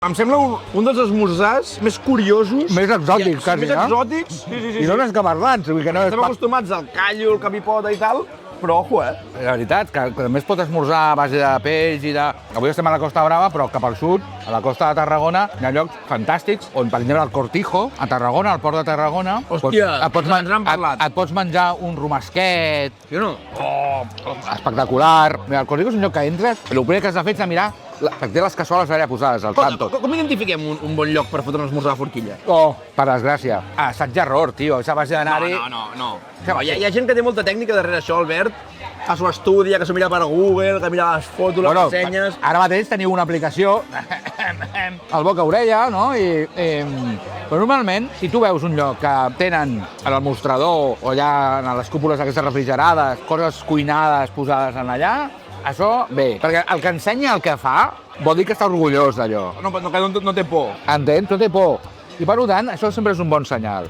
Em sembla un dels esmorzars més curiosos. Més exòtics, quasi, Més exòtics. Sí. I no n'escabardants, vull dir que no és... Estem acostumats al callo, el capipota i tal, però ojo, La veritat, que també es pot esmorzar a base de peix i de... Avui estem a la Costa Brava, però cap al sud, a la costa de Tarragona, hi ha llocs fantàstics, on, per exemple, al Cortijo, a Tarragona, al port de Tarragona... Hòstia, ens n'han parlat. Et pots menjar un romesquet... Sí o no? Espectacular. Mira, el Cortijo és un lloc que entres, el primer que has de fer és mirar perquè té les cassoles allà posades al canto. Com identifiquem un bon lloc per fotre un esmorzar a forquilla? Oh, per desgràcia. Assaig i error, tio. És a base d'anar-hi... No. Hi ha gent que té molta tècnica darrere això, Albert, que s'ho estudia, que s'ho mira per Google, que mira les fotos, les ressenyes... Ara mateix teniu una aplicació al boca-orella, no? Però normalment, si tu veus un lloc que tenen en el mostrador o allà en les cúpules aquestes refrigerades, coses cuinades posades en allà, això, bé, perquè el que ensenya el que fa vol dir que està orgullós d'allò. No té por. Entens? No té por. I per tant, això sempre és un bon senyal.